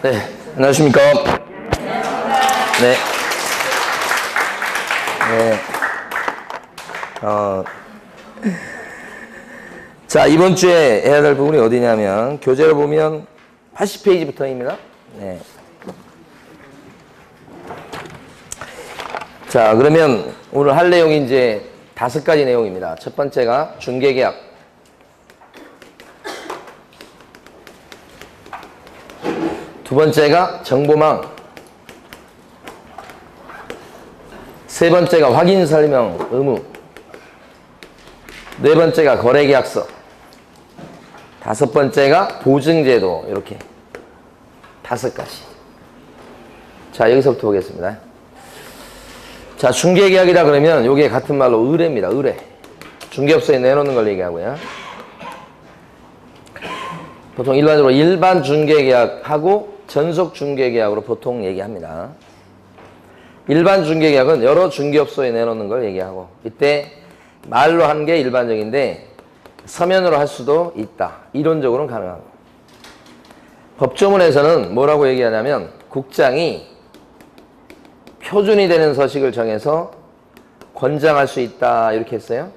네, 안녕하십니까. 네. 네. 자, 이번 주에 해야 될 부분이 어디냐면, 교재를 보면 80페이지부터입니다. 네. 자, 그러면 오늘 할 내용이 이제 5가지 내용입니다. 첫 번째가 중개계약. 두 번째가 정보망. 세 번째가 확인 설명 의무. 네 번째가 거래계약서. 다섯 번째가 보증제도. 이렇게 5가지. 자, 여기서부터 보겠습니다. 자, 중개계약이라 그러면 요게 같은 말로 의뢰입니다. 의뢰. 중개업소에 내놓는 걸 얘기하고요. 보통 일반적으로 일반 중개계약하고 전속 중개계약으로 보통 얘기합니다. 일반 중개계약은 여러 중개업소에 내놓는 걸 얘기하고, 이때 말로 하는 게 일반적인데 서면으로 할 수도 있다. 이론적으로는 가능하고. 법조문에서는 뭐라고 얘기하냐면 국장이 표준이 되는 서식을 정해서 권장할 수 있다. 이렇게 했어요.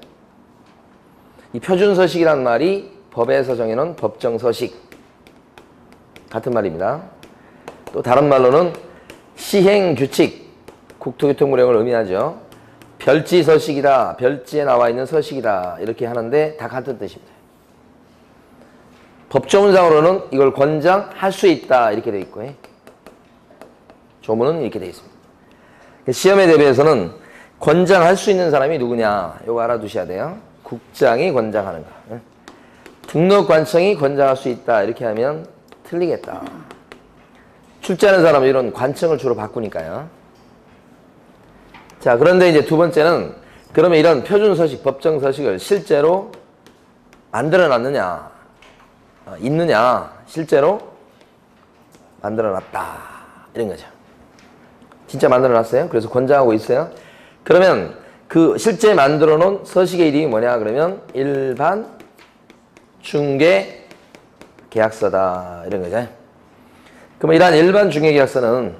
이 표준서식이란 말이 법에서 정해놓은 법정서식 같은 말입니다. 또 다른 말로는 시행규칙, 국토교통부령을 의미하죠. 별지서식이다, 별지에 나와 있는 서식이다 이렇게 하는데 다 같은 뜻입니다. 법조문상으로는 이걸 권장할 수 있다 이렇게 되어 있고, 조문은 이렇게 되어 있습니다. 시험에 대비해서는 권장할 수 있는 사람이 누구냐 이거 알아두셔야 돼요. 국장이 권장하는 거. 등록관청이 권장할 수 있다 이렇게 하면 틀리겠다. 출제하는 사람은 이런 관청을 주로 바꾸니까요. 자, 그런데 이제 두 번째는 그러면 이런 표준서식, 법정서식을 실제로 만들어놨느냐, 있느냐, 실제로 만들어놨다 이런 거죠. 진짜 만들어놨어요? 그래서 권장하고 있어요? 그러면 그 실제 만들어놓은 서식의 이름이 뭐냐 그러면 일반 중개 계약서다 이런 거죠. 그럼 이러한 일반 중개 계약서는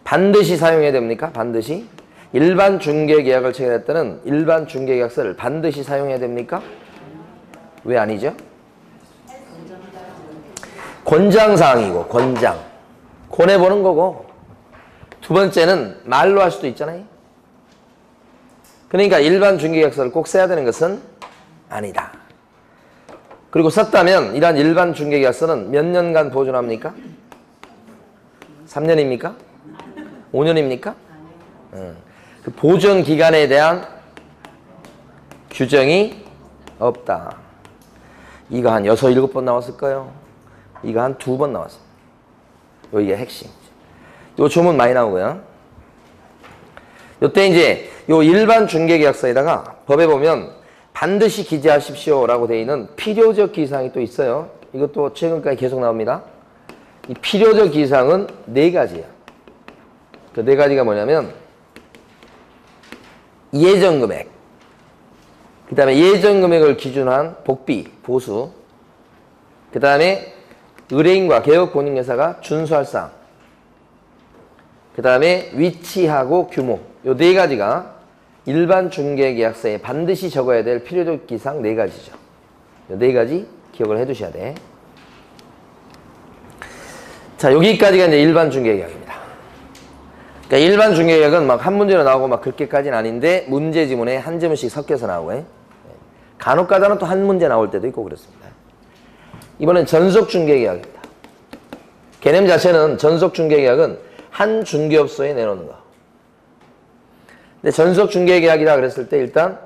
반드시 사용해야 됩니까? 반드시? 일반 중개 계약을 체결할 때는 일반 중개 계약서를 반드시 사용해야 됩니까? 왜 아니죠? 권장사항이고, 권장. 권해보는 거고, 두 번째는 말로 할 수도 있잖아요. 그러니까 일반 중개 계약서를 꼭 써야 되는 것은 아니다. 그리고 썼다면 이러한 일반 중개 계약서는 몇 년간 보존합니까? 3년입니까? 5년입니까? 그 보존 기간에 대한 규정이 없다. 이거 한 6, 7번 나왔을 거예요. 이거 한 2번 나왔어요. 이게 핵심. 요 조문 많이 나오고요. 요때 이제 요 일반 중개계약서에다가 법에 보면 반드시 기재하십시오 라고 되어 있는 필요적 기사항이 또 있어요. 이것도 최근까지 계속 나옵니다. 이 필요적 기사항은 4가지예요. 그 4가지가 뭐냐면 예정금액, 그 다음에 예정금액을 기준으로 한 복비, 보수, 그 다음에 의뢰인과 개업공인회사가 준수할 사항, 그 다음에 위치하고 규모, 요 4가지가 일반 중개계약서에 반드시 적어야 될 필요적 기사항 4가지죠. 요 4가지 기억을 해 두셔야 돼. 자, 여기까지가 이제 일반 중개계약입니다. 그러니까 일반 중개계약은 막 한 문제로 나오고 막 그렇게까지는 아닌데 문제 지문에 한 지문씩 섞여서 나오고, 간혹 가다는 또 한 문제 나올 때도 있고 그렇습니다. 이번엔 전속 중개계약입니다. 개념 자체는 전속 중개계약은 한 중개업소에 내놓는 거. 근데 전속 중개계약이다 그랬을 때 일단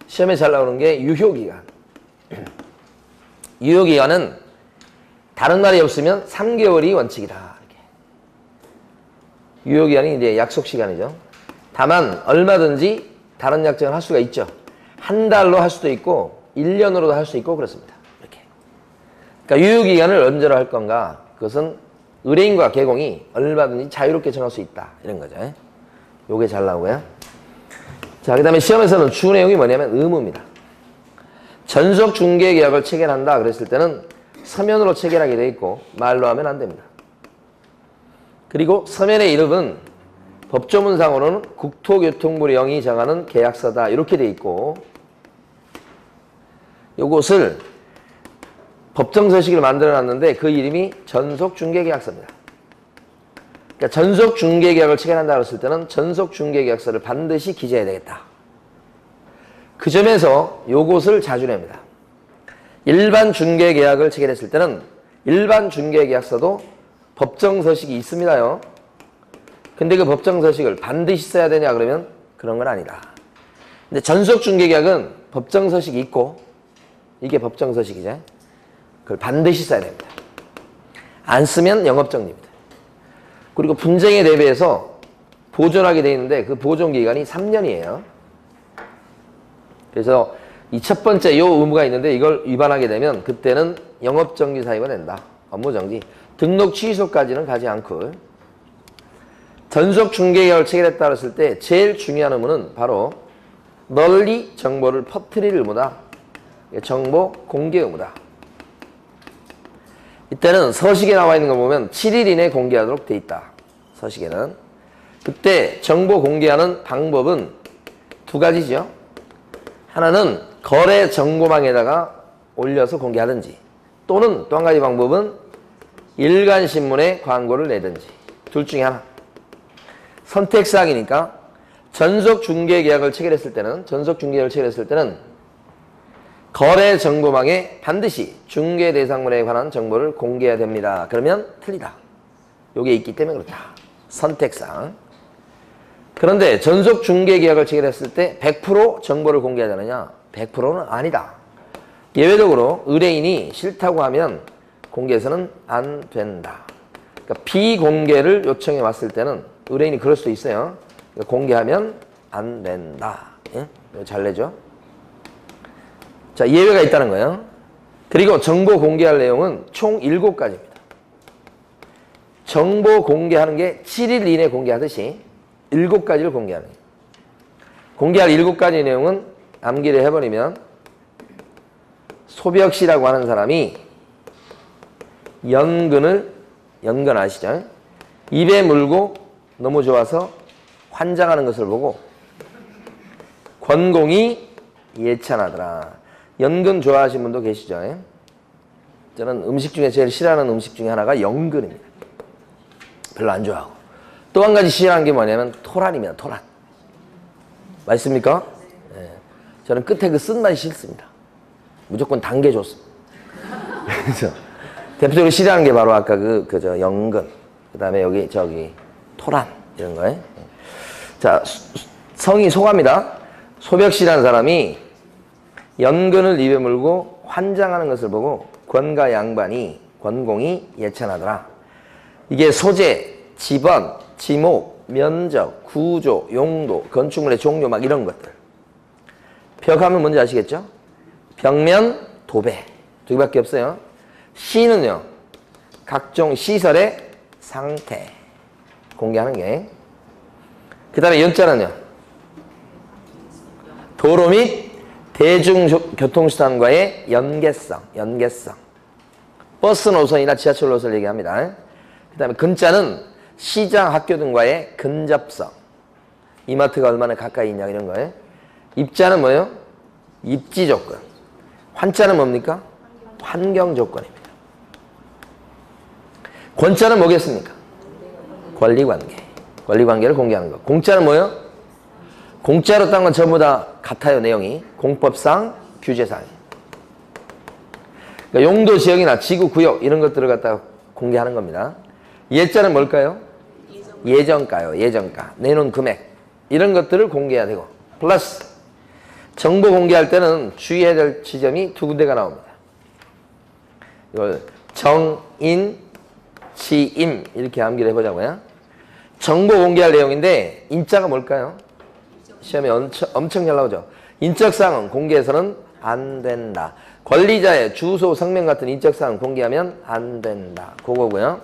시험에 잘 나오는 게 유효기간. 유효기간은 다른 말이 없으면 3개월이 원칙이다. 이렇게. 유효기간이 이제 약속시간이죠. 다만 얼마든지 다른 약정을 할 수가 있죠. 한 달로 할 수도 있고 1년으로도 할 수 있고 그렇습니다. 이렇게. 그러니까 유효기간을 언제로 할 건가? 그것은 의뢰인과 개공이 얼마든지 자유롭게 정할 수 있다. 이런 거죠. 요게 잘 나오고요. 자, 그 다음에 시험에서는 주 내용이 뭐냐면 의무입니다. 전속 중개계약을 체결한다 그랬을 때는 서면으로 체결하게 돼 있고 말로 하면 안 됩니다. 그리고 서면의 이름은 법조문상으로는 국토교통부 령이 정하는 계약서다 이렇게 돼 있고, 요것을 법정서식을 만들어 놨는데 그 이름이 전속중개계약서입니다. 그러니까 전속중개계약을 체결한다고 했을 때는 전속중개계약서를 반드시 기재해야 되겠다. 그 점에서 요것을 자주 냅니다. 일반 중개계약을 체결했을 때는 일반 중개계약서도 법정서식이 있습니다요. 근데 그 법정서식을 반드시 써야 되냐 그러면 그런 건 아니다. 근데 전속중개계약은 법정서식이 있고, 이게 법정서식이죠. 그걸 반드시 써야 됩니다. 안 쓰면 영업정지입니다. 그리고 분쟁에 대비해서 보존하게 되어 있는데 그 보존기간이 3년이에요. 그래서 이 첫 번째 요 의무가 있는데 이걸 위반하게 되면 그때는 영업정지 사유가 된다. 업무정지. 등록 취소까지는 가지 않고, 전속중개계약을 체결했다 했을 때 제일 중요한 의무는 바로 널리 정보를 퍼뜨릴 의무다. 정보 공개 의무다. 이때는 서식에 나와 있는 거 보면 7일 이내에 공개하도록 돼 있다. 서식에는. 그때 정보 공개하는 방법은 두 가지죠. 하나는 거래 정보망에다가 올려서 공개하든지, 또는 또 한 가지 방법은 일간신문에 광고를 내든지, 둘 중에 하나. 선택사항이니까 전속중개계약을 체결했을 때는 거래 정보망에 반드시 중개 대상물에 관한 정보를 공개해야 됩니다. 그러면 틀리다. 요게 있기 때문에 그렇다. 선택사항. 그런데 전속중개계약을 체결했을 때 100% 정보를 공개해야 되느냐? 100%는 아니다. 예외적으로 의뢰인이 싫다고 하면 공개해서는 안 된다. 그러니까 비공개를 요청해 왔을 때는 의뢰인이 그럴 수도 있어요. 그러니까 공개하면 안 된다. 예? 잘 내죠? 자, 예외가 있다는 거예요. 그리고 정보 공개할 내용은 총 7가지입니다. 정보 공개하는 게 7일 이내 공개하듯이 7가지를 공개하는 거예요. 공개할 7가지 내용은 암기를 해버리면, 소벽 씨라고 하는 사람이 연근 아시죠? 입에 물고 너무 좋아서 환장하는 것을 보고 권공이 예찬하더라. 연근 좋아하시는 분도 계시죠? 저는 음식 중에 제일 싫어하는 음식 중에 하나가 연근입니다. 별로 안 좋아하고. 또 한 가지 싫어하는 게 뭐냐면 토란입니다. 토란. 맛있습니까? 네. 저는 끝에 그 쓴맛이 싫습니다. 무조건 단 게 좋습니다. 그래서 대표적으로 싫어하는 게 바로 아까 저 연근, 그 다음에 여기 저기 토란 이런 거예요. 자, 성이 소가입니다. 소벽 씨라는 사람이 연근을 입에 물고 환장하는 것을 보고 권가 양반이 권공이 예찬하더라. 이게 소재, 지번, 지목, 면적, 구조, 용도, 건축물의 종류 막 이런 것들. 벽하면 뭔지 아시겠죠? 벽면, 도배. 두 개밖에 없어요. 시는요, 각종 시설의 상태 공개하는 게. 그 다음에 연자는요, 도로 및 대중교통수단과의 연계성. 버스 노선이나 지하철 노선을 얘기합니다. 그 다음에 근자는 시장, 학교 등과의 근접성. 이마트가 얼마나 가까이 있냐 이런 거예요. 입자는 뭐예요? 입지 조건. 환자는 뭡니까? 환경 조건입니다. 권자는 뭐겠습니까? 권리관계. 권리관계를 공개하는 거. 공자는 뭐예요? 공짜로 딴 건 전부 다 같아요. 내용이. 공법상, 규제상. 그러니까 용도 지역이나 지구 구역 이런 것들을 갖다가 공개하는 겁니다. 예자는 뭘까요? 예정가요. 예정가. 내놓은 금액. 이런 것들을 공개해야 되고. 플러스 정보 공개할 때는 주의해야 될 지점이 두 군데가 나옵니다. 이걸 정인, 지임 이렇게 암기를 해보자고요. 정보 공개할 내용인데 인자가 뭘까요? 시험에 엄청 잘 나오죠. 인적사항은 공개해서는 안 된다. 권리자의 주소, 성명 같은 인적사항 공개하면 안 된다. 그거고요.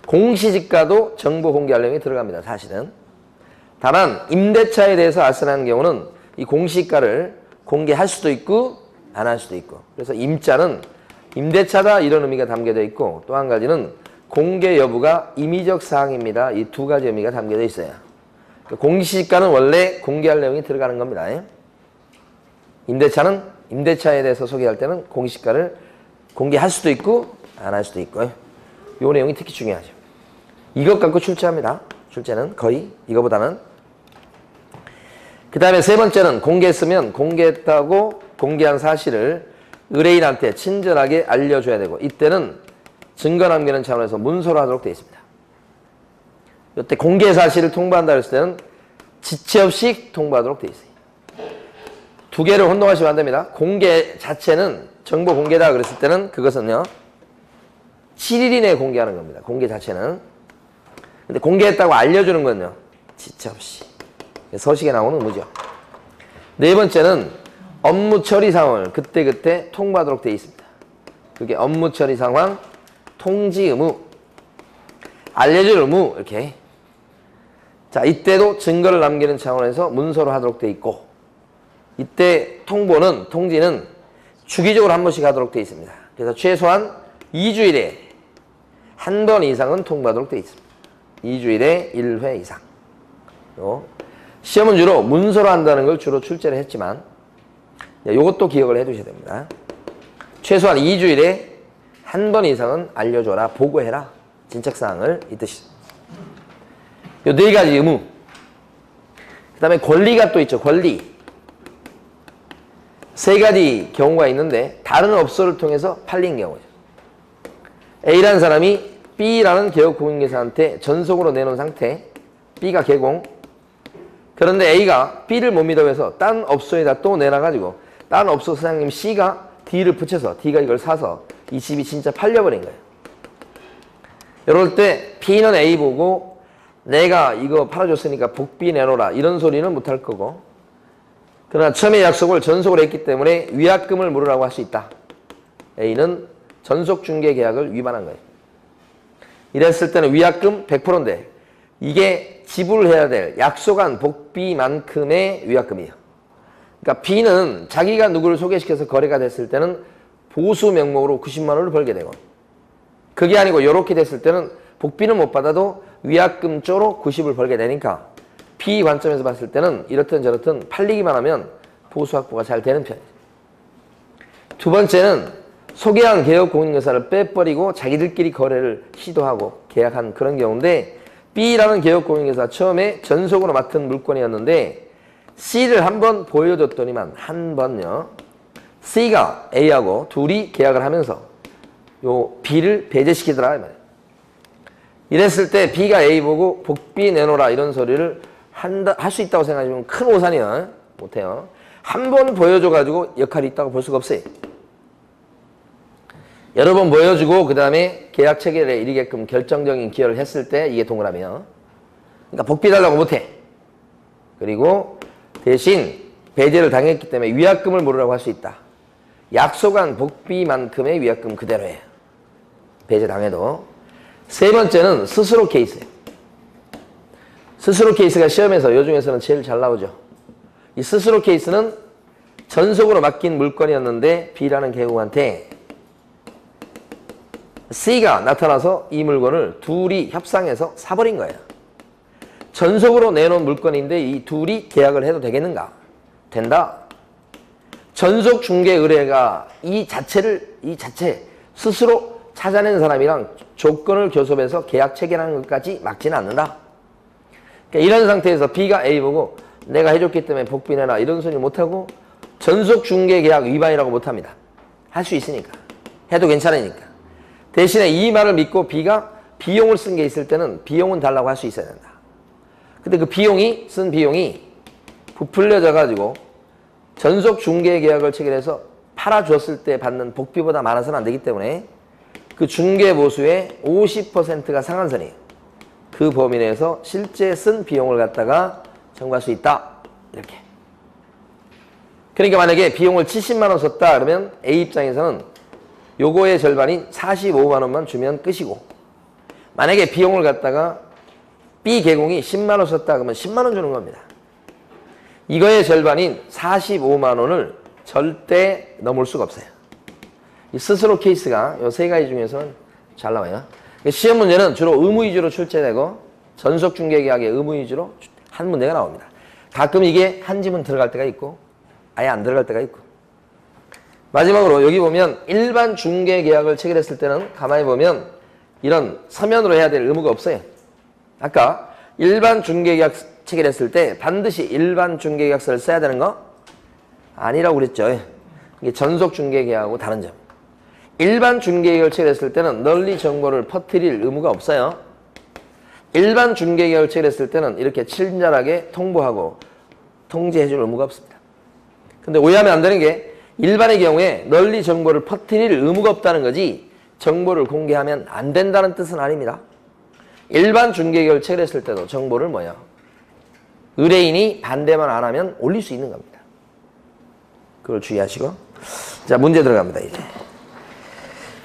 공시지가도 정보 공개할 내용이 들어갑니다. 사실은. 다만 임대차에 대해서 알선하는 경우는 이 공시가를 공개할 수도 있고 안 할 수도 있고. 그래서 임자는 임대차다 이런 의미가 담겨져 있고, 또 한 가지는 공개 여부가 임의적 사항입니다. 이 두 가지 의미가 담겨져 있어요. 공시지가는 원래 공개할 내용이 들어가는 겁니다. 임대차는 임대차에 대해서 소개할 때는 공시지가를 공개할 수도 있고 안 할 수도 있고요. 이 내용이 특히 중요하죠. 이것 갖고 출제합니다. 출제는 거의 이거보다는. 그 다음에 세 번째는 공개했으면 공개했다고 공개한 사실을 의뢰인한테 친절하게 알려줘야 되고 이때는 증거 남기는 차원에서 문서로 하도록 되어 있습니다. 이때 공개 사실을 통보한다 했을 때는 지체 없이 통보하도록 되어 있어요. 두 개를 혼동하시면 안 됩니다. 공개 자체는 정보 공개다 그랬을 때는 그것은요 7일 이내에 공개하는 겁니다. 공개 자체는. 근데 공개했다고 알려주는 건요 지체 없이 서식에 나오는 의무죠. 네 번째는 업무 처리 상황을 그때그때 통보하도록 되어 있습니다. 그게 업무 처리 상황, 통지 의무, 알려줄 의무 이렇게. 자, 이때도 증거를 남기는 차원에서 문서로 하도록 되어 있고 이때 통보는 통지는 주기적으로 한 번씩 하도록 되어 있습니다. 그래서 최소한 2주일에 한 번 이상은 통보하도록 되어 있습니다. 2주일에 1회 이상. 시험은 주로 문서로 한다는 걸 주로 출제를 했지만 이것도 기억을 해 두셔야 됩니다. 최소한 2주일에 한 번 이상은 알려줘라, 보고해라. 진척사항을 이 뜻이죠. 요 네 가지 의무. 그 다음에 권리가 또 있죠. 권리. 세 가지 경우가 있는데 다른 업소를 통해서 팔린 경우죠. A라는 사람이 B라는 개업공인회사한테 전속으로 내놓은 상태, B가 개공. 그런데 A가 B를 못 믿어 해서 딴 업소에다 또 내놔가지고 딴 업소 사장님 C가 D를 붙여서 D가 이걸 사서 이 집이 진짜 팔려버린 거예요. 이럴 때 B는 A 보고 내가 이거 팔아줬으니까 복비 내놓으라 이런 소리는 못할 거고 그러나 처음에 약속을 전속으로 했기 때문에 위약금을 물으라고 할 수 있다. A는 전속중개계약을 위반한 거예요. 이랬을 때는 위약금 100%인데 이게 지불해야 될 약속한 복비만큼의 위약금이에요. 그러니까 B는 자기가 누구를 소개시켜서 거래가 됐을 때는 보수 명목으로 90만 원을 벌게 되고 그게 아니고 이렇게 됐을 때는 복비는 못 받아도 위약금 쪼로 90을 벌게 되니까 B 관점에서 봤을 때는 이렇든 저렇든 팔리기만 하면 보수 확보가 잘 되는 편이에요. 두 번째는 소개한 개업공인회사를 빼버리고 자기들끼리 거래를 시도하고 계약한 그런 경우인데 B라는 개업공인회사 처음에 전속으로 맡은 물건이었는데 C를 한번 보여줬더니만 한 번요 C가 A하고 둘이 계약을 하면서 요 B를 배제시키더라 이 말이에요. 이랬을 때 B가 A 보고 복비 내놓으라 이런 소리를 할 수 있다고 생각하시면 큰 오산이요. 못해요. 한 번 보여줘가지고 역할이 있다고 볼 수가 없어요. 여러 번 보여주고 그 다음에 계약 체결에 이르게끔 결정적인 기여를 했을 때 이게 동그라미요. 그러니까 복비 달라고 못해. 그리고 대신 배제를 당했기 때문에 위약금을 물으라고 할 수 있다. 약속한 복비만큼의 위약금 그대로예요. 배제 당해도. 세 번째는 스스로 케이스예요. 스스로 케이스가 시험에서 요 중에서는 제일 잘 나오죠. 이 스스로 케이스는 전속으로 맡긴 물건이었는데 B라는 개국한테 C가 나타나서 이 물건을 둘이 협상해서 사버린 거예요. 전속으로 내놓은 물건인데 이 둘이 계약을 해도 되겠는가? 된다. 전속 중개 의뢰가 이 자체 스스로 찾아낸 사람이랑 조건을 교섭해서 계약 체결하는 것까지 막지는 않는다. 그러니까 이런 상태에서 B가 A 보고 내가 해줬기 때문에 복비 내라 이런 소리 못하고 전속 중개 계약 위반이라고 못합니다. 할 수 있으니까. 해도 괜찮으니까. 대신에 이 말을 믿고 B가 비용을 쓴 게 있을 때는 비용은 달라고 할 수 있어야 된다. 근데 그 쓴 비용이 부풀려져 가지고 전속 중개 계약을 체결해서 팔아줬을 때 받는 복비보다 많아서는 안 되기 때문에 그 중개 보수의 50%가 상한선이에요. 그 범위 내에서 실제 쓴 비용을 갖다가 청구할 수 있다. 이렇게. 그러니까 만약에 비용을 70만 원 썼다 그러면 A 입장에서는 요거의 절반인 45만 원만 주면 끝이고 만약에 비용을 갖다가 B 개공이 10만 원 썼다 그러면 10만 원 주는 겁니다. 이거의 절반인 45만 원을 절대 넘을 수가 없어요. 이 스스로 케이스가 이 세 가지 중에서는 잘 나와요. 시험 문제는 주로 의무 위주로 출제되고 전속중개계약의 의무 위주로 한 문제가 나옵니다. 가끔 이게 한 지문 들어갈 때가 있고 아예 안 들어갈 때가 있고. 마지막으로 여기 보면 일반 중개계약을 체결했을 때는 가만히 보면 이런 서면으로 해야 될 의무가 없어요. 아까 일반 중개계약 체결했을 때 반드시 일반 중개계약서를 써야 되는 거 아니라고 그랬죠. 이게 전속중개계약하고 다른 점. 일반 중개계약을 체결했을 때는 널리 정보를 퍼뜨릴 의무가 없어요. 일반 중개계약을 체결했을 때는 이렇게 친절하게 통보하고 통지해줄 의무가 없습니다. 근데 오해하면 안 되는 게 일반의 경우에 널리 정보를 퍼뜨릴 의무가 없다는 거지 정보를 공개하면 안 된다는 뜻은 아닙니다. 일반 중개계약을 체결했을 때도 정보를 뭐야? 의뢰인이 반대만 안 하면 올릴 수 있는 겁니다. 그걸 주의하시고. 자, 문제 들어갑니다, 이제.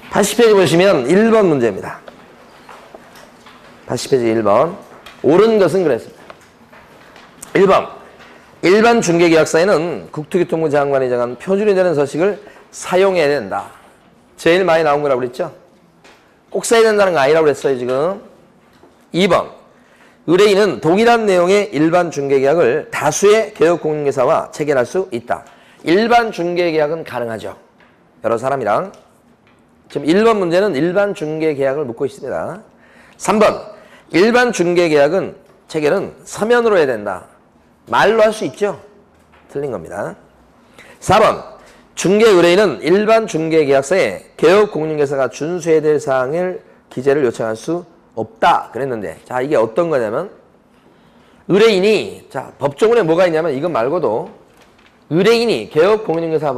80페이지 보시면 1번 문제입니다. 80페이지 1번. 옳은 것은 그랬습니다. 1번. 일반 중개계약서에는 국토교통부 장관이 정한 표준이 되는 서식을 사용해야 된다. 제일 많이 나온 거라고 그랬죠? 꼭 써야 된다는 거 아니라고 그랬어요, 지금. 2번. 의뢰인은 동일한 내용의 일반 중개계약을 다수의 개업공인회사와 체결할 수 있다. 일반 중개계약은 가능하죠. 여러 사람이랑. 지금 1번 문제는 일반 중개계약을 묻고 있습니다. 3번. 일반 중개계약은 체결은 서면으로 해야 된다. 말로 할 수 있죠? 틀린 겁니다. 4번. 중개 의뢰인은 일반 중개계약서에 개업공인회사가 준수해야 될 사항을 기재를 요청할 수 없다 그랬는데, 자, 이게 어떤 거냐면 의뢰인이, 자, 법조문에 뭐가 있냐면 이것 말고도 의뢰인이 개업공인회사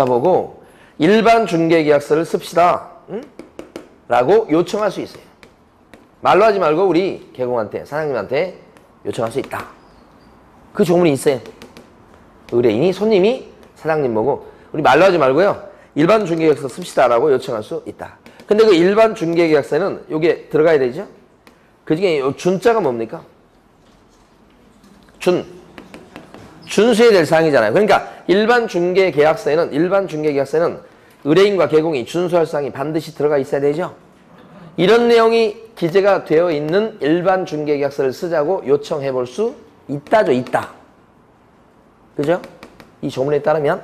보고 일반 중개계약서를 씁시다, 응? 라고 요청할 수 있어요. 말로 하지 말고 우리 개공한테, 사장님한테 요청할 수 있다. 그 조문이 있어요. 의뢰인이, 손님이 사장님 보고 우리 말로 하지 말고요, 일반 중개계약서 씁시다라고 요청할 수 있다. 근데 그 일반 중개계약서에는 요게 들어가야 되죠? 그 중에 요 준자가 뭡니까? 준수해야 될 사항이잖아요. 그러니까 일반 중개계약서에는 의뢰인과 개공이 준수할 사항이 반드시 들어가 있어야 되죠? 이런 내용이 기재가 되어 있는 일반 중개계약서를 쓰자고 요청해 볼 수 있다죠, 있다. 그죠? 이 조문에 따르면.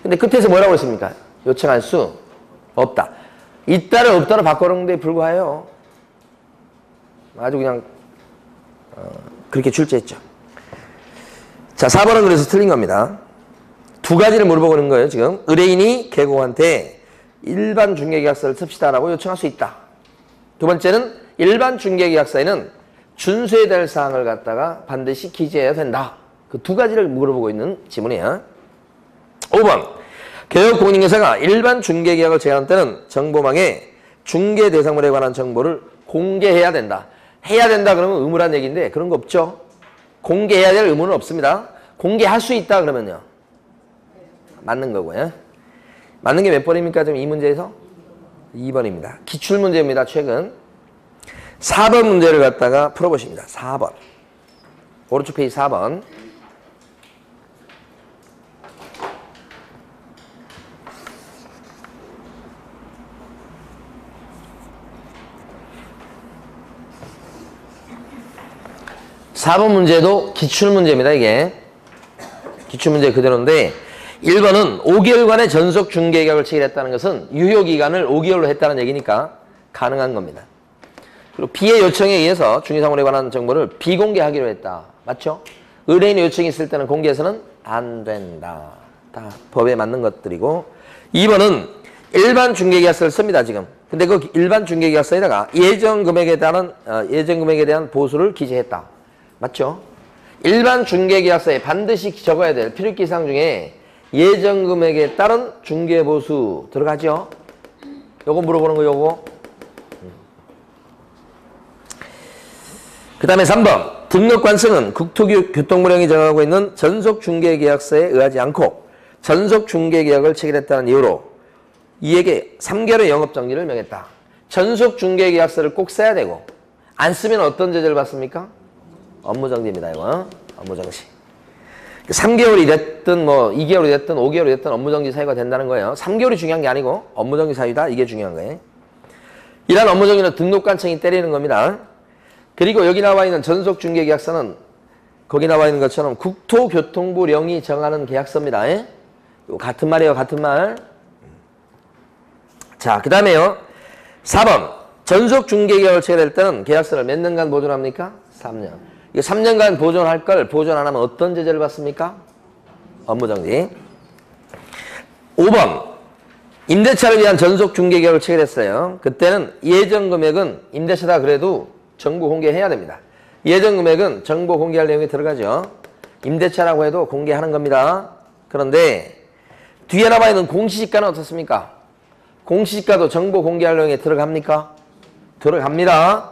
근데 끝에서 뭐라고 했습니까? 요청할 수 없다. 있다를 없다로 바꿔놓은 데 불과해요. 아주 그냥 그렇게 출제했죠. 자, 4번은 그래서 틀린 겁니다. 두 가지를 물어보는 거예요, 지금. 의뢰인이 개공한테 일반 중개계약서를 씁시다라고 요청할 수 있다. 두 번째는 일반 중개계약서에는 준수해야 될 사항을 갖다가 반드시 기재해야 된다. 그 두 가지를 물어보고 있는 지문이에요. 5번. 개업공인회사가 일반 중개계약을 제한할 때는 정보망에 중개 대상물에 관한 정보를 공개해야 된다. 해야 된다 그러면 의무란 얘기인데 그런 거 없죠. 공개해야 될 의무는 없습니다. 공개할 수 있다 그러면요, 맞는 거고요. 맞는 게 몇 번입니까? 지금 이 문제에서? 2번입니다. 기출문제입니다. 최근 4번 문제를 갖다가 풀어보십니다. 4번. 오른쪽 페이지 4번. (4번) 문제도 기출문제입니다. 이게 기출문제 그대로인데 1번은 5개월간의 전속 중개계약을 체결했다는 것은 유효기간을 5개월로 했다는 얘기니까 가능한 겁니다. 그리고 B의 요청에 의해서 중개사물에 관한 정보를 비공개하기로 했다. 맞죠? 의뢰인의 요청이 있을 때는 공개해서는 안 된다. 다 법에 맞는 것들이고, 2번은 일반 중개계약서를 씁니다, 지금. 근데 그 일반 중개계약서에다가 예정 금액에 대한 보수를 기재했다. 맞죠? 일반 중개계약서에 반드시 적어야 될 필요기 사항 중에 예정 금액에 따른 중개보수 들어가죠? 요거 물어보는 거 요거. 그 다음에 3번. 등록관청은 국토교통부령이 정하고 있는 전속중개계약서에 의하지 않고 전속중개계약을 체결했다는 이유로 이에게 3개월의 영업정지를 명했다. 전속중개계약서를 꼭 써야 되고 안 쓰면 어떤 제재를 받습니까? 업무정지입니다. 이거 업무정지. 3개월이 됐든 뭐 2개월이 됐든 5개월이 됐든 업무정지 사유가 된다는 거예요. 3개월이 중요한 게 아니고 업무정지 사유다. 이게 중요한 거예요. 이러한 업무정지는 등록관청이 때리는 겁니다. 그리고 여기 나와 있는 전속중개계약서는 거기 나와 있는 것처럼 국토교통부령이 정하는 계약서입니다. 예? 같은 말이에요. 같은 말. 자, 그 다음에요. 4번. 전속중개계약을 체결할 때는 계약서를 몇 년간 보존합니까? 3년. 이거 3년간 보존할 걸 보존 안 하면 어떤 제재를 받습니까? 업무정지. 5번. 임대차를 위한 전속중개계약을 체결했어요. 그때는 예정금액은 임대차다 그래도 정보 공개해야 됩니다. 예정금액은 정보 공개할 내용이 들어가죠. 임대차라고 해도 공개하는 겁니다. 그런데 뒤에 나와 있는 공시지가는 어떻습니까? 공시지가도 정보 공개할 내용에 들어갑니까? 들어갑니다.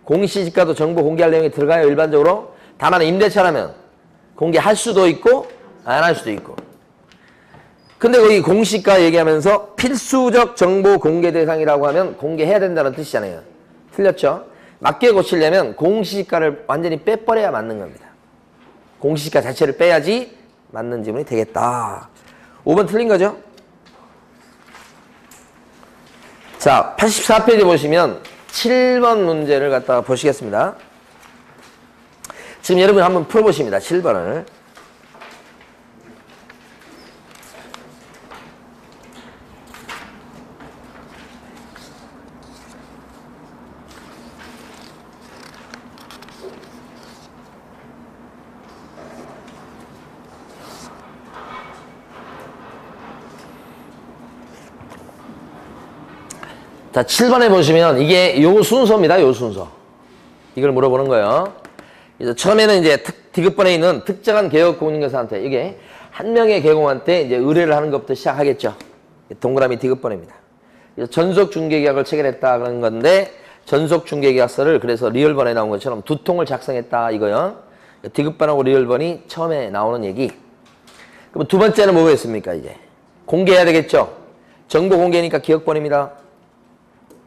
공시지가도 정보 공개할 내용이 들어가요. 일반적으로. 다만 임대차라면 공개할 수도 있고 안 할 수도 있고. 근데 거기 공시지가 얘기하면서 필수적 정보 공개 대상이라고 하면 공개해야 된다는 뜻이잖아요. 틀렸죠? 맞게 고치려면 공시지가를 완전히 빼버려야 맞는 겁니다. 공시지가 자체를 빼야지 맞는 지문이 되겠다. 5번 틀린 거죠? 자, 84페이지 보시면 7번 문제를 갖다가 보시겠습니다. 지금 여러분 한번 풀어보십니다. 7번을. 자, 7번에 보시면 이게 요 순서입니다. 요 순서. 이걸 물어보는 거예요. 그래서 처음에는 이제 디귿번에 있는 특정한 개업 공인인사한테 이게 한 명의 개공한테 이제 의뢰를 하는 것부터 시작하겠죠. 동그라미 디귿번입니다. 그래서 전속중개계약을 체결했다 그런 건데 전속중개계약서를 그래서 리얼번에 나온 것처럼 두 통을 작성했다 이거요. 디귿번하고 리얼번이 처음에 나오는 얘기. 그럼 두 번째는 뭐겠습니까 이제? 공개해야 되겠죠. 정보 공개니까 기억번입니다.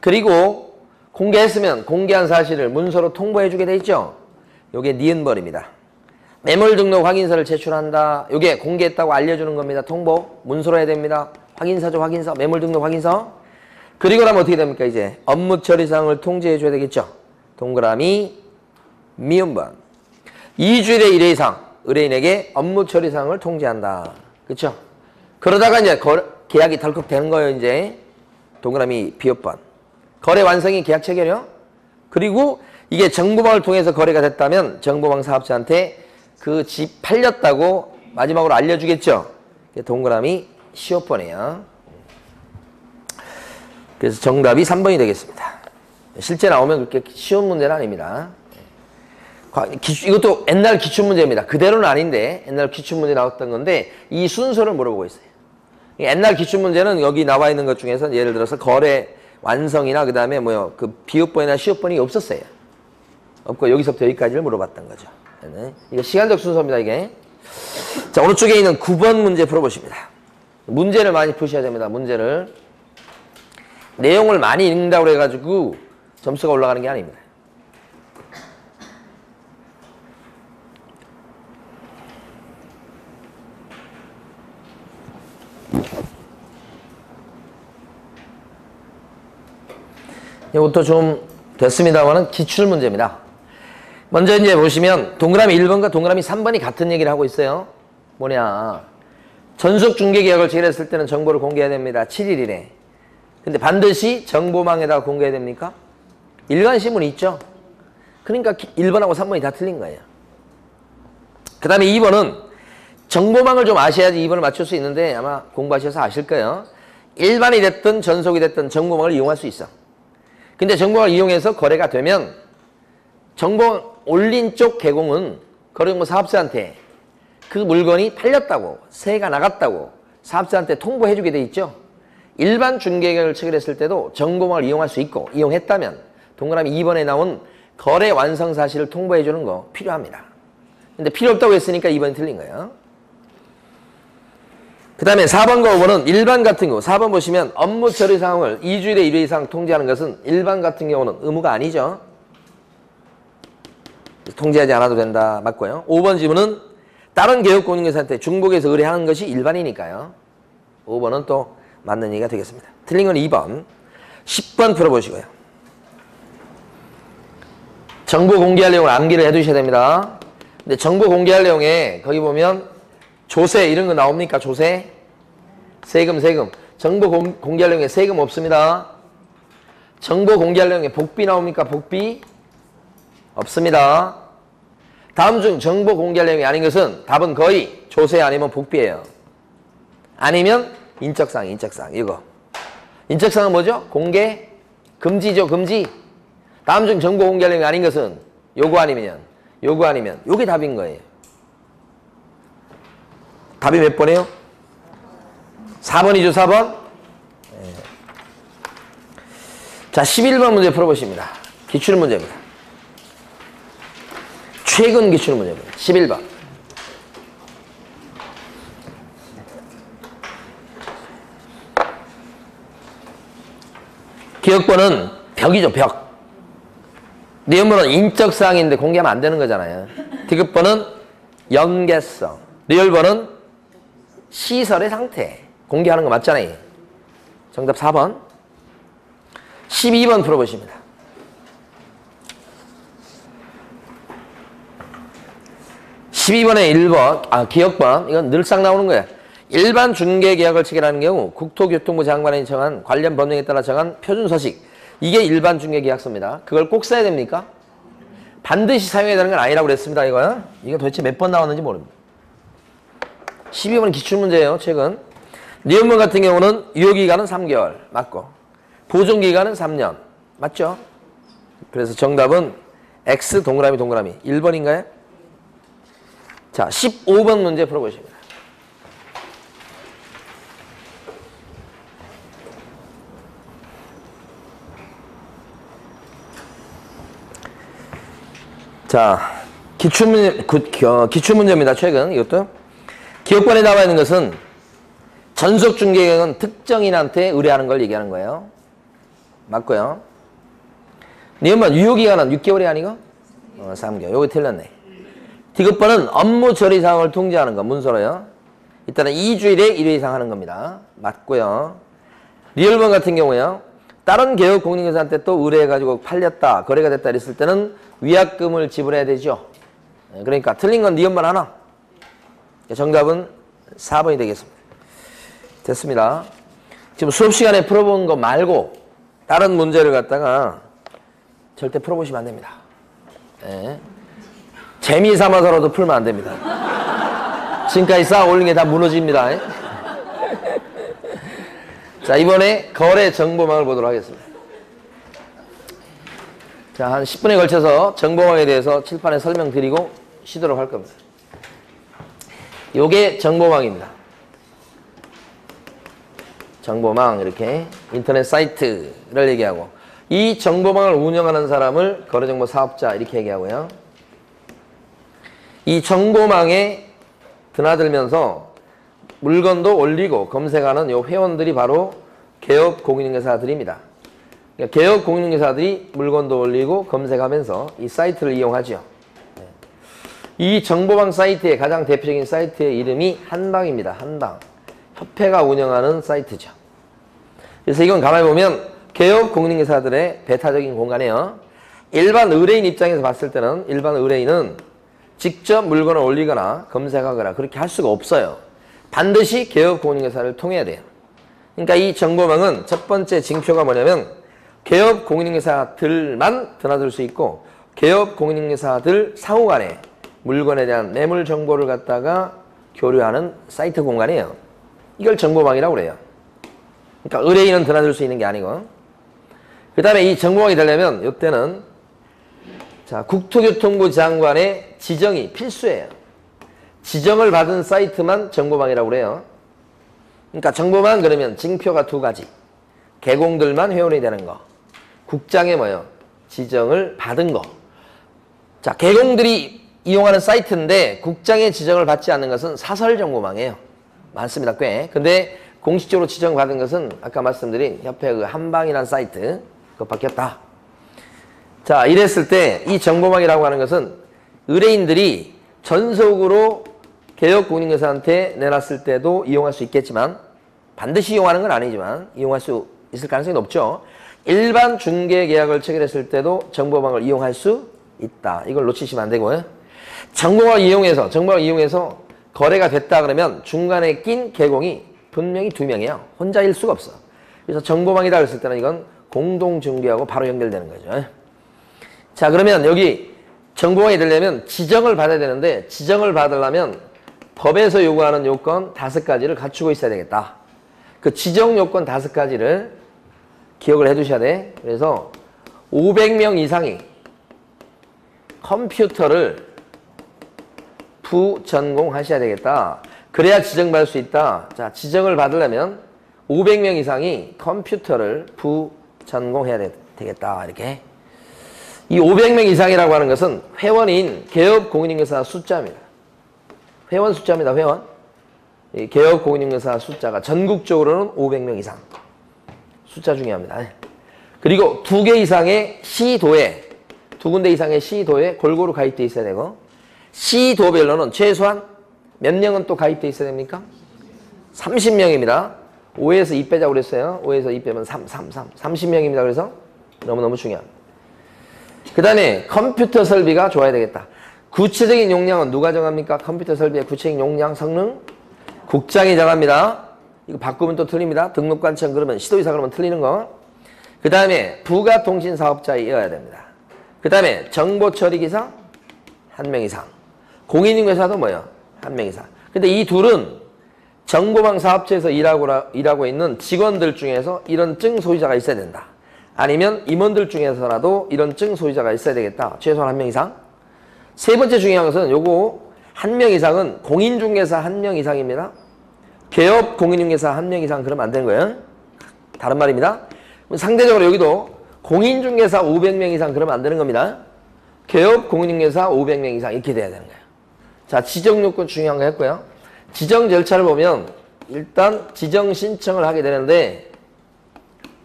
그리고 공개했으면 공개한 사실을 문서로 통보해주게 돼 있죠. 요게 니은번입니다. 매물 등록 확인서를 제출한다. 요게 공개했다고 알려주는 겁니다. 통보. 문서로 해야 됩니다. 확인서죠. 확인서. 매물 등록 확인서. 그리고 나면 어떻게 됩니까? 이제 업무 처리사항을 통지해줘야 되겠죠. 동그라미 미음번. 2주일에 1회 이상 의뢰인에게 업무 처리사항을 통지한다. 그렇죠? 그러다가 이제 계약이 덜컥 되는 거예요. 이제 동그라미 비읍번. 거래 완성이 계약 체결이요. 그리고 이게 정보망을 통해서 거래가 됐다면 정보망 사업자한테 그 집 팔렸다고 마지막으로 알려주겠죠. 동그라미 시옷번이에요. 그래서 정답이 3번이 되겠습니다. 실제 나오면 그렇게 쉬운 문제는 아닙니다. 이것도 옛날 기출문제입니다. 그대로는 아닌데 옛날 기출문제 나왔던 건데 이 순서를 물어보고 있어요. 옛날 기출문제는 여기 나와 있는 것 중에서 예를 들어서 거래 완성이나 그 다음에 뭐요 그 비읍번이나 시읍번이 없었어요. 없고 여기서부터 여기까지를 물어봤던 거죠. 네. 이게 시간적 순서입니다. 이게. 자, 오른쪽에 있는 9번 문제 풀어보십니다. 문제를 많이 푸셔야 됩니다. 문제를. 내용을 많이 읽는다고 해가지고 점수가 올라가는 게 아닙니다. 이것도 좀 됐습니다만은 기출문제입니다. 먼저 이제 보시면 동그라미 1번과 동그라미 3번이 같은 얘기를 하고 있어요. 뭐냐. 전속중개계약을 체결했을 때는 정보를 공개해야 됩니다. 7일 이내. 근데 반드시 정보망에다가 공개해야 됩니까? 일간신문이 있죠. 그러니까 1번하고 3번이 다 틀린 거예요. 그 다음에 2번은 정보망을 좀 아셔야지 2번을 맞출 수 있는데 아마 공부하셔서 아실 거예요. 일반이 됐든 전속이 됐든 정보망을 이용할 수 있어. 근데 정보망을 이용해서 거래가 되면 정보 올린 쪽 개공은 거래정보 사업자한테 그 물건이 팔렸다고 세가 나갔다고 사업자한테 통보해주게 돼 있죠. 일반 중개계약을 체결했을 때도 정보망을 이용할 수 있고 이용했다면 동그라미 2번에 나온 거래 완성 사실을 통보해주는 거 필요합니다. 근데 필요 없다고 했으니까 2번이 틀린 거예요. 그 다음에 4번과 5번은 일반 같은 경우 4번 보시면 업무 처리 사항을 2주일에 1회 이상 통지하는 것은 일반 같은 경우는 의무가 아니죠. 통지하지 않아도 된다. 맞고요. 5번 질문은 다른 개업공인중개사한테 중복해서 의뢰하는 것이 일반이니까요. 5번은 또 맞는 얘기가 되겠습니다. 틀린 건 2번. 10번 풀어보시고요. 정보 공개할 내용을 암기를 해두셔야 됩니다. 근데 정보 공개할 내용에 거기 보면 조세 이런 거 나옵니까? 조세? 세금. 정보 공개할 내용에 세금 없습니다. 정보 공개할 내용에 복비 나옵니까? 복비? 없습니다. 다음 중 정보 공개할 내용이 아닌 것은 답은 거의 조세 아니면 복비예요. 아니면 인적사항 이거. 인적사항은 뭐죠? 공개? 금지죠, 금지. 다음 중 정보 공개할 내용이 아닌 것은 요거 아니면 요게 답인 거예요. 답이 몇 번이에요? 4번이죠, 4번? 네. 자, 11번 문제 풀어보십니다. 기출 문제입니다. 최근 기출 문제입니다. 11번. 기억번은 벽이죠, 벽. 리얼번은 인적사항인데 공개하면 안 되는 거잖아요. 디귿번은 연계성. 리얼번은 시설의 상태. 공개하는 거 맞잖아요. 정답 4번. 12번 풀어보십니다. (12번에) 1번 기억번. 이건 늘상 나오는 거야. 일반 중개계약을 체결하는 경우 국토교통부 장관이 정한 관련 법령에 따라 정한 표준서식. 이게 일반 중개계약서입니다. 그걸 꼭 써야 됩니까? 반드시 사용해야 되는 건 아니라고 그랬습니다. 이거 도대체 몇 번 나왔는지 모릅니다. 12번은 기출문제예요. 최근. 리얼번 같은 경우는 유효기간은 3개월. 맞고. 보존기간은 3년. 맞죠? 그래서 정답은 X 동그라미 1번인가요? 자, 15번 문제 풀어보십니다. 자, 기출문제입니다. 최근 이것도. 기억번에 나와 있는 것은 전속중개계약은 특정인한테 의뢰하는 걸 얘기하는 거예요. 맞고요. 니은번 유효기간은 6개월이 아니고 3개월. 요거 틀렸네. 디귿번은 업무 처리 상황을 통지하는 거. 문서로요. 일단은 2주일에 1회 이상 하는 겁니다. 맞고요. 리얼번 같은 경우요. 다른 개업 공인중개사한테 또 의뢰해가지고 팔렸다, 거래가 됐다 이랬을 때는 위약금을 지불해야 되죠. 그러니까 틀린 건 니은번 하나. 정답은 4번이 되겠습니다. 됐습니다. 지금 수업 시간에 풀어본 거 말고 다른 문제를 갖다가 절대 풀어보시면 안 됩니다. 네. 재미삼아서라도 풀면 안 됩니다. 지금까지 쌓아 올린 게 다 무너집니다. 자, 이번에 거래 정보망을 보도록 하겠습니다. 자, 한 10분에 걸쳐서 정보망에 대해서 칠판에 설명드리고 쉬도록 할 겁니다. 요게 정보망입니다. 정보망, 이렇게 인터넷 사이트를 얘기하고, 이 정보망을 운영하는 사람을 거래정보 사업자 이렇게 얘기하고요. 이 정보망에 드나들면서 물건도 올리고 검색하는 요 회원들이 바로 개업 공인중개사들입니다. 그러니까 개업 공인중개사들이 물건도 올리고 검색하면서 이 사이트를 이용하죠. 이 정보망 사이트의 가장 대표적인 사이트의 이름이 한방입니다. 한방. 협회가 운영하는 사이트죠. 그래서 이건 가만히 보면 개업 공인중개사들의 배타적인 공간이에요. 일반 의뢰인 입장에서 봤을 때는 일반 의뢰인은 직접 물건을 올리거나 검색하거나 그렇게 할 수가 없어요. 반드시 개업 공인중개사를 통해야 돼요. 그러니까 이 정보망은 첫 번째 징표가 뭐냐면 개업 공인중개사들만 드나들 수 있고 개업 공인중개사들 상호간에 물건에 대한 매물 정보를 갖다가 교류하는 사이트 공간이에요. 이걸 정보망이라고 그래요. 그러니까 의뢰인은 드나들 수 있는 게 아니고. 그 다음에 이 정보망이 되려면 이때는 자, 국토교통부 장관의 지정이 필수예요. 지정을 받은 사이트만 정보망이라고 그래요. 그러니까 정보망 그러면 징표가 두 가지. 개공들만 회원이 되는 거. 국장의 뭐예요? 지정을 받은 거. 자, 개공들이 이용하는 사이트인데 국장의 지정을 받지 않는 것은 사설 정보망이에요. 많습니다, 꽤. 근데 공식적으로 지정받은 것은 아까 말씀드린 협회 그 한방이라는 사이트 그것밖에 없다. 자, 이랬을 때 이 정보망이라고 하는 것은 의뢰인들이 전속으로 개업공인중개사한테 내놨을 때도 이용할 수 있겠지만 반드시 이용하는 건 아니지만 이용할 수 있을 가능성이 높죠. 일반 중개계약을 체결했을 때도 정보방을 이용할 수 있다. 이걸 놓치시면 안 되고요. 정보방을 이용해서 거래가 됐다 그러면 중간에 낀 개공이 분명히 2명이야. 혼자일 수가 없어. 그래서 정보방이다 그랬을 때는 이건 공동중개하고 바로 연결되는 거죠. 자, 그러면 여기 정보방이 되려면 지정을 받아야 되는데 지정을 받으려면 법에서 요구하는 요건 5가지를 갖추고 있어야 되겠다. 그 지정 요건 5가지를 기억을 해 두셔야 돼. 그래서 500명 이상이 컴퓨터를 부전공하셔야 되겠다. 그래야 지정받을 수 있다. 자, 지정을 받으려면 500명 이상이 컴퓨터를 부전공해야 되겠다. 이렇게. 이 500명 이상이라고 하는 것은 회원인 개업공인중개사 숫자입니다. 회원 숫자입니다. 회원. 이 개업공인중개사 숫자가 전국적으로는 500명 이상. 숫자 중요합니다. 그리고 2개 이상의 시도에 2군데 이상의 시도에 골고루 가입되어 있어야 되고 시도별로는 최소한 몇 명은 또 가입되어 있어야 됩니까? 30명입니다. 5에서 2 빼자고 그랬어요. 5에서 2 빼면 30명입니다. 그래서 너무너무 중요합니다. 그 다음에 컴퓨터 설비가 좋아야 되겠다. 구체적인 용량은 누가 정합니까? 컴퓨터 설비의 구체적인 용량, 성능? 국장이 정합니다. 이거 바꾸면 또 틀립니다. 등록관청 그러면 시도이사 그러면 틀리는 거. 그 다음에 부가통신사업자이어야 됩니다. 그 다음에 정보처리기사 1명 이상. 공인중개사도 뭐예요? 1명 이상. 근데 이 둘은 정보망 사업체에서 일하고 있는 직원들 중에서 이런 증 소유자가 있어야 된다. 아니면 임원들 중에서라도 이런 증 소유자가 있어야 되겠다. 최소한 1명 이상. 세 번째 중요한 것은 요거 1명 이상은 공인중개사 1명 이상입니다. 개업 공인중개사 1명 이상 그러면 안 되는 거예요. 다른 말입니다. 상대적으로 여기도 공인중개사 500명 이상 그러면 안 되는 겁니다. 개업 공인중개사 500명 이상 이렇게 돼야 되는 거예요. 자, 지정 요건 중요한 거 했고요. 지정 절차를 보면 일단 지정 신청을 하게 되는데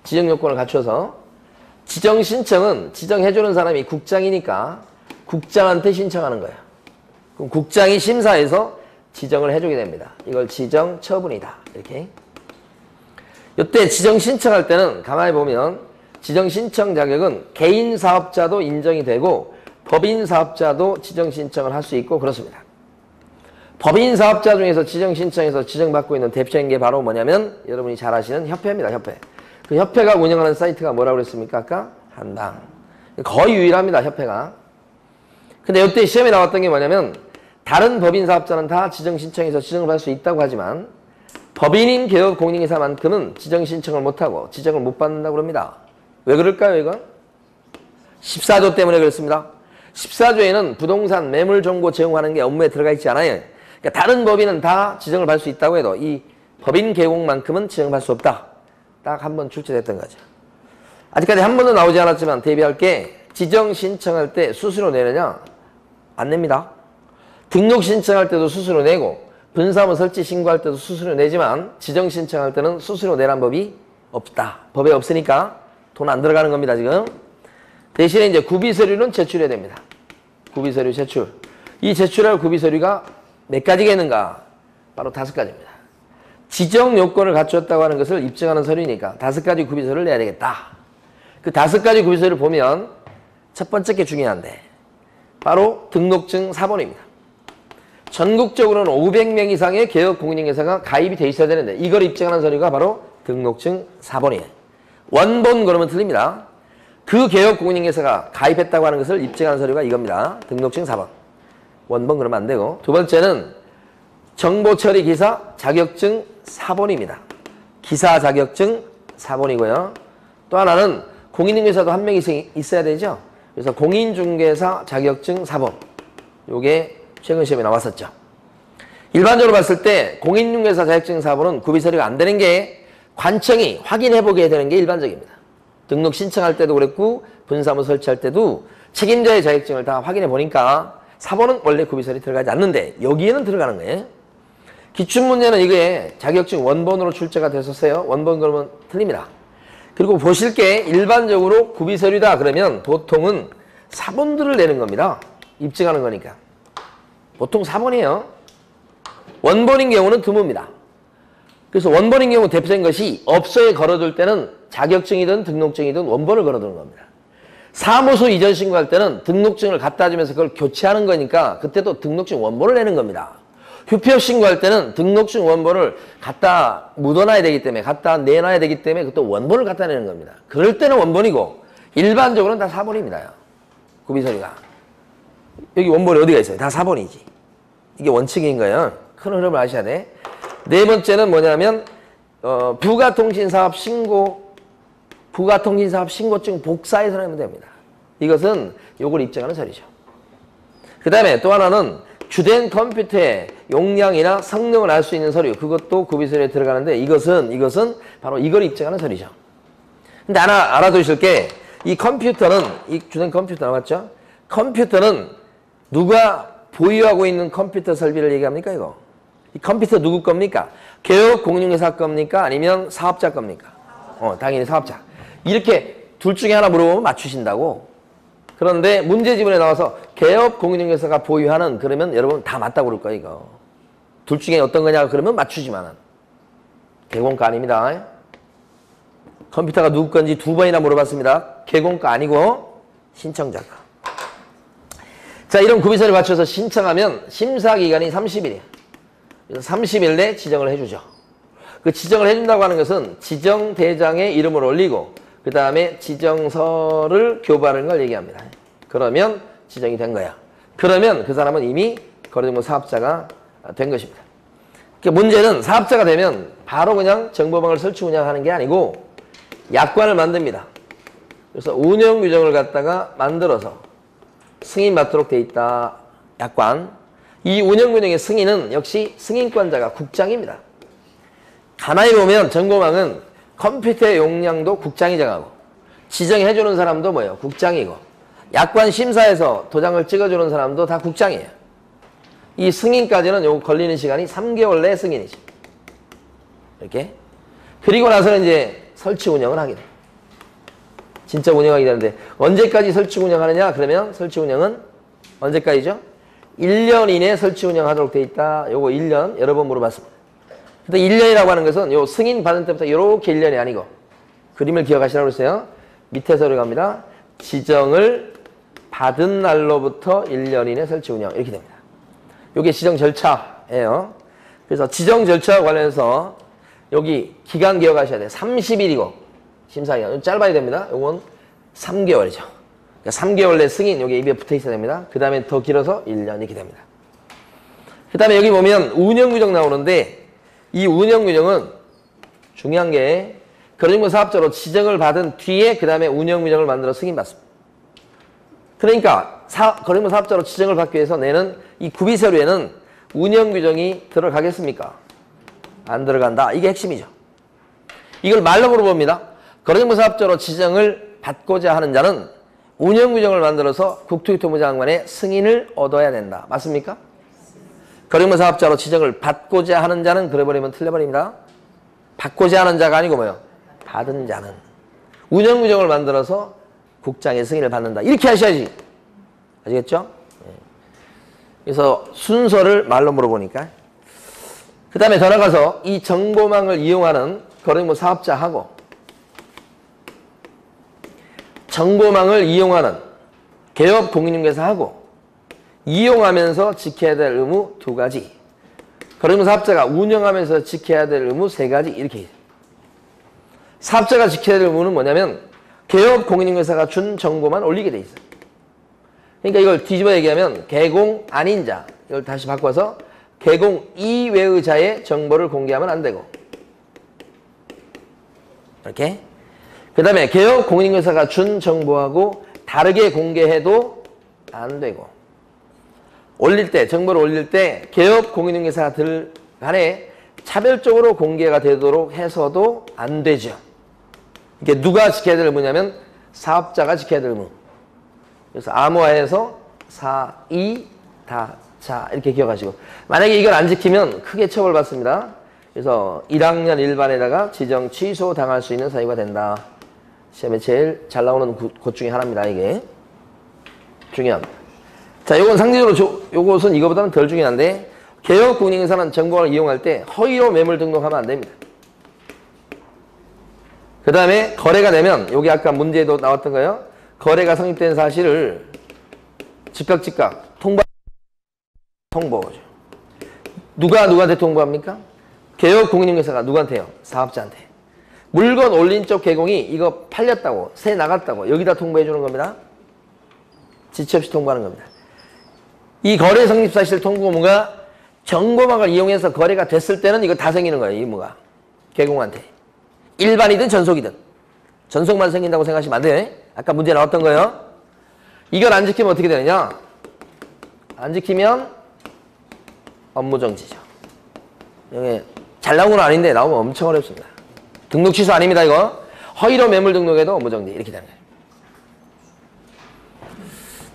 지정 요건을 갖춰서 지정 신청은 지정해주는 사람이 국장이니까 국장한테 신청하는 거예요. 그럼 국장이 심사해서 지정을 해주게 됩니다. 이걸 지정 처분이다. 이렇게. 이때 지정 신청할 때는 가만히 보면 지정 신청 자격은 개인 사업자도 인정이 되고 법인 사업자도 지정 신청을 할 수 있고 그렇습니다. 법인 사업자 중에서 지정 신청해서 지정받고 있는 대표적인 게 바로 뭐냐면 여러분이 잘 아시는 협회입니다. 협회. 그 협회가 운영하는 사이트가 뭐라고 그랬습니까? 아까? 한방. 거의 유일합니다. 협회가. 근데 이때 시험에 나왔던 게 뭐냐면 다른 법인 사업자는 다 지정 신청해서 지정을 받을 수 있다고 하지만 법인인 개업 공인중개사만큼은 지정 신청을 못하고 지정을 못 받는다고 합니다. 왜 그럴까요, 이건? 14조 때문에 그렇습니다. 14조에는 부동산 매물 정보 제공하는 게 업무에 들어가 있지 않아요. 그러니까 다른 법인은 다 지정을 받을 수 있다고 해도 이 법인 개공만큼은 지정받을 수 없다. 딱 한 번 출제됐던 거죠. 아직까지 한 번도 나오지 않았지만 대비할 게 지정 신청할 때 수수료 내느냐? 안 냅니다. 등록 신청할 때도 수수료 내고 분사무 설치 신고할 때도 수수료 내지만 지정 신청할 때는 수수료 내란 법이 없다. 법에 없으니까 돈 안 들어가는 겁니다, 지금. 대신에 이제 구비서류는 제출해야 됩니다. 구비서류 제출. 이 제출할 구비서류가 몇 가지겠는가? 바로 5가지입니다. 지정 요건을 갖추었다고 하는 것을 입증하는 서류니까 5가지 구비서류를 내야 되겠다. 그 5가지 구비서류를 보면 첫 번째 게 중요한데 바로 등록증 사본입니다. 전국적으로는 500명 이상의 개업 공인중개사가 가입이 돼 있어야 되는데 이걸 입증하는 서류가 바로 등록증 사본이에요. 원본 그러면 틀립니다. 그 개업 공인중개사가 가입했다고 하는 것을 입증하는 서류가 이겁니다. 등록증 사본. 원본 그러면 안 되고 두 번째는 정보처리 기사 자격증 사본입니다. 기사 자격증 사본이고요. 또 하나는 공인중개사도 1명 이상 있어야 되죠. 그래서 공인중개사 자격증 사본. 요게 최근 시험에 나왔었죠. 일반적으로 봤을 때 공인중개사 자격증 사본은 구비서류가 안 되는 게 관청이 확인해보게 되는 게 일반적입니다. 등록 신청할 때도 그랬고 분사무 설치할 때도 책임자의 자격증을 다 확인해 보니까 사본은 원래 구비서류에 들어가지 않는데 여기에는 들어가는 거예요. 기출문제는 이게 자격증 원본으로 출제가 됐었어요. 원본 그러면 틀립니다. 그리고 보실 게 일반적으로 구비서류다 그러면 보통은 사본들을 내는 겁니다. 입증하는 거니까. 보통 사본이에요. 원본인 경우는 드뭅니다. 그래서 원본인 경우 대표적인 것이 업소에 걸어둘 때는 자격증이든 등록증이든 원본을 걸어두는 겁니다. 사무소 이전 신고할 때는 등록증을 갖다 주면서 그걸 교체하는 거니까 그때도 등록증 원본을 내는 겁니다. 휴표 신고할 때는 등록증 원본을 갖다 묻어놔야 되기 때문에 갖다 내놔야 되기 때문에 그때 원본을 갖다 내는 겁니다. 그럴 때는 원본이고 일반적으로는 다 사본입니다. 구비서류가. 여기 원본이 어디가 있어요? 다 사본이지. 이게 원칙인 거예요. 큰 흐름을 아셔야 돼. 네 번째는 뭐냐면 부가통신사업 신고증 복사해서 내면 됩니다. 이것은 요걸 입증하는 서류죠. 그 다음에 또 하나는 주된 컴퓨터의 용량이나 성능을 알 수 있는 서류, 그것도 구비서류에 들어가는데 이것은 바로 이걸 입증하는 서류죠. 근데 하나 알아두실 게 이 컴퓨터는, 이 주된 컴퓨터 나왔죠? 컴퓨터는 누가 보유하고 있는 컴퓨터 설비를 얘기합니까, 이거? 이 컴퓨터 누구 겁니까? 개업 공인중개사 겁니까? 아니면 사업자 겁니까? 당연히 사업자. 이렇게 둘 중에 하나 물어보면 맞추신다고. 그런데 문제 지문에 나와서 개업 공인중개사가 보유하는, 그러면 여러분 다 맞다고 그럴 거예요, 이거. 둘 중에 어떤 거냐 그러면 맞추지만은. 개공가 아닙니다. 컴퓨터가 누구 건지 두 번이나 물어봤습니다. 개공가 아니고 신청자 거. 자, 이런 구비서를 맞춰서 신청하면 심사기간이 30일이에요. 그래서 30일 내 지정을 해주죠. 그 지정을 해준다고 하는 것은 지정대장에 이름을 올리고 그 다음에 지정서를 교부하는 걸 얘기합니다. 그러면 지정이 된 거야. 그러면 그 사람은 이미 거래등록 사업자가 된 것입니다. 그러니까 문제는 사업자가 되면 바로 그냥 정보망을 설치 운영하는 게 아니고 약관을 만듭니다. 그래서 운영규정을 갖다가 만들어서 승인 받도록 돼 있다. 약관. 이 운영규정의 승인은 역시 승인권자가 국장입니다. 가만히 보면 정보망은 컴퓨터의 용량도 국장이 정하고 지정해주는 사람도 뭐예요? 국장이고 약관 심사에서 도장을 찍어주는 사람도 다 국장이에요. 이 승인까지는 요거 걸리는 시간이 3개월 내 승인이죠. 이렇게. 그리고 나서는 이제 설치 운영을 하게 돼요. 진짜 운영하게 되는데 언제까지 설치 운영하느냐? 그러면 설치 운영은 언제까지죠? 1년 이내 설치 운영하도록 돼 있다. 요거 1년 여러 번 물어봤습니다. 근데 1년이라고 하는 것은 요 승인 받은 때부터 요렇게 1년이 아니고 그림을 기억하시라고 했어요. 밑에서 갑니다. 지정을 받은 날로부터 1년 이내 설치 운영 이렇게 됩니다. 요게 지정 절차예요. 그래서 지정 절차와 관련해서 여기 기간 기억하셔야 돼요. 30일이고 심사기간 짧아야 됩니다. 요건 3개월이죠. 그러니까 3개월 내 승인 여기 입에 붙어 있어야 됩니다. 그 다음에 더 길어서 1년 이렇게 됩니다. 그 다음에 여기 보면 운영규정 나오는데 이 운영규정은 중요한 게 거래증보 사업자로 지정을 받은 뒤에 그 다음에 운영규정을 만들어 승인받습니다. 그러니까 거래증보 사업자로 지정을 받기 위해서 내는 이 구비서류에는 운영규정이 들어가겠습니까? 안 들어간다. 이게 핵심이죠. 이걸 말로 물어봅니다. 거래증보 사업자로 지정을 받고자 하는 자는 운영규정을 만들어서 국토교통부 장관의 승인을 얻어야 된다. 맞습니까? 거래증보 사업자로 지정을 받고자 하는 자는 그래버리면 틀려버립니다. 받고자 하는 자가 아니고 뭐요? 받은 자는. 운영규정을 만들어서 국장의 승인을 받는다. 이렇게 하셔야지. 아시겠죠? 그래서 순서를 말로 물어보니까. 그 다음에 더 나가서 이 정보망을 이용하는 거래증보 사업자하고 정보망을 이용하는 개업 공인중개사하고 이용하면서 지켜야 될 의무 2가지. 거래증보 사업자가 운영하면서 지켜야 될 의무 3가지. 이렇게 있어요. 사업자가 지켜야 될 의무는 뭐냐면 개업 공인중개사가 준 정보만 올리게 돼 있어요. 그러니까 이걸 뒤집어 얘기하면 개공 아닌 자, 이걸 다시 바꿔서 개공 이외의 자의 정보를 공개하면 안 되고 이렇게. 그 다음에 개업 공인중개사가 준 정보하고 다르게 공개해도 안 되고 올릴 때, 정보를 올릴 때 개업 공인중개사들 간에 차별적으로 공개가 되도록 해서도 안 되죠. 이게 누가 지켜야 될 의무냐면 사업자가 지켜야 될 의무. 그래서 암호화해서 사, 이, 다, 자 이렇게 기억하시고 만약에 이걸 안 지키면 크게 처벌받습니다. 그래서 1학년 일반에다가 지정 취소 당할 수 있는 사유가 된다. 시험에 제일 잘 나오는 곳 중에 하나입니다. 이게 중요합니다. 자, 요건 상대적으로 요것은 이거보다는 덜 중요한데 개업공인인사는 정보를 이용할 때 허위로 매물 등록하면 안 됩니다. 그 다음에 거래가 되면 여기 아까 문제에도 나왔던 거예요. 거래가 성립된 사실을 즉각 통보하죠. 누가 누구한테 통보합니까? 개업공인인사가 누구한테요? 사업자한테. 물건 올린 쪽 개공이 이거 팔렸다고, 새 나갔다고 여기다 통보해 주는 겁니다. 지체 없이 통보하는 겁니다. 이 거래 성립 사실 통보 의무가 정보망을 이용해서 거래가 됐을 때는 이거 다 생기는 거예요. 이 의무가. 개공한테. 일반이든 전속이든. 전속만 생긴다고 생각하시면 안 돼요. 아까 문제 나왔던 거예요. 이걸 안 지키면 어떻게 되느냐? 안 지키면 업무정지죠. 여기 잘 나온 건 아닌데 나오면 엄청 어렵습니다. 등록 취소 아닙니다. 이거. 허위로 매물 등록해도 업무정지 이렇게 되는 거예요.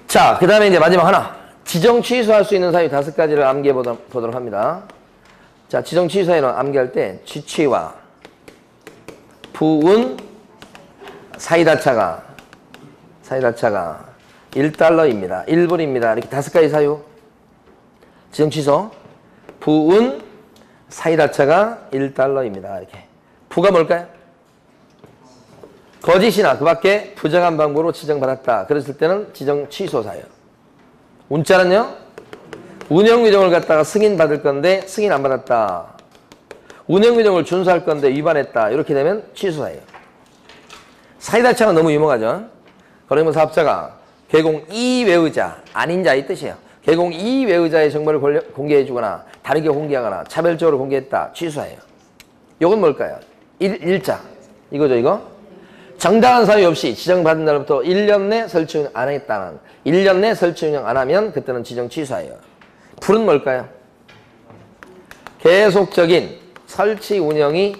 자, 그 다음에 이제 마지막 하나. 지정 취소할 수 있는 사유 5가지를 암기해 보도록 합니다. 자, 지정 취소 사유는 암기할 때 취취와 부운 사이다차가 1달러입니다. 1불입니다. 이렇게 5가지 사유. 지정 취소. 부운 사이다차가 1달러입니다. 이렇게. 부가 뭘까요? 거짓이나 그 밖에 부정한 방법으로 지정받았다. 그랬을 때는 지정 취소 사유. 운자는요? 운영규정을 갖다가 승인받을 건데 승인 안 받았다. 운영규정을 준수할 건데 위반했다. 이렇게 되면 취소 사유. 사이다차가 너무 유명하죠. 거래무 사업자가 개공 이외의자, 아닌 자의 뜻이에요. 개공 이외의자의 정보를 공개해 주거나 다르게 공개하거나 차별적으로 공개했다. 취소해요. 이건 뭘까요? 일자. 이거죠, 이거? 정당한 사유 없이 지정받은 날부터 1년 내 설치 운영 안 했다는 1년 내 설치 운영 안 하면 그때는 지정 취소해요. 불은 뭘까요? 계속적인 설치 운영이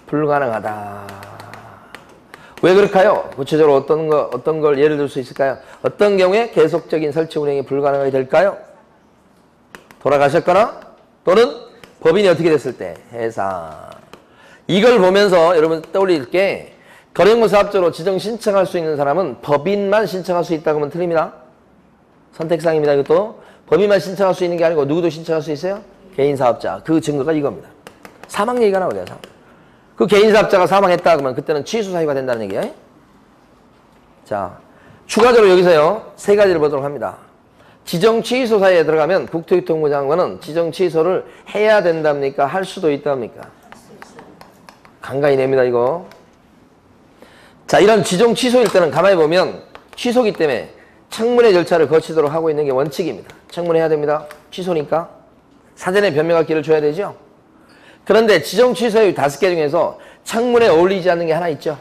불가능하다. 왜 그럴까요? 구체적으로 어떤 걸 예를 들 수 있을까요? 어떤 경우에 계속적인 설치 운영이 불가능하게 될까요? 돌아가셨거나 또는 법인이 어떻게 됐을 때 해상. 이걸 보면서 여러분 떠올릴 게 거래업무 사업자로 지정 신청할 수 있는 사람은 법인만 신청할 수 있다고 하면 틀립니다. 선택사항입니다. 이것도 법인만 신청할 수 있는 게 아니고 누구도 신청할 수 있어요? 개인사업자. 그 증거가 이겁니다. 사망 얘기가 나오죠. 그 개인사업자가 사망했다 그러면 그때는 취소 사유가 된다는 얘기예요. 자, 추가적으로 여기서요 3가지를 보도록 합니다. 지정 취소 사유에 들어가면 국토교통부 장관은 지정 취소를 해야 된답니까? 할 수도 있답니까? 간간히 냅니다, 이거. 자, 이런 지정 취소일 때는 가만히 보면 취소기 때문에 청문회 절차를 거치도록 하고 있는 게 원칙입니다. 청문회해야 됩니다. 취소니까. 사전에 변명할 기회를 줘야 되죠. 그런데 지정 취소의 5개 중에서 청문회에 어울리지 않는 게 하나 있죠.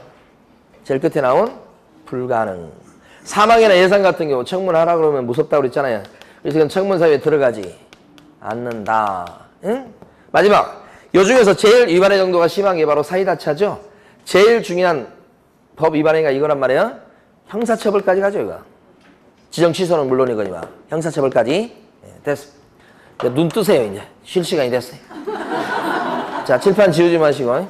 제일 끝에 나온 불가능. 사망이나 예상 같은 경우 청문하라 그러면 무섭다고 그랬잖아요. 그래서 이건 청문 사유에 들어가지 않는다. 응? 마지막. 요 중에서 제일 위반의 정도가 심한 게 바로 사이다차죠. 제일 중요한 법 위반행위가 이거란 말이에요. 형사처벌까지 가죠, 이거. 지정 취소는 물론이거니와 형사처벌까지. 네, 됐어. 눈 뜨세요, 이제. 쉴 시간이 됐어요. 자, 칠판 지우지 마시고.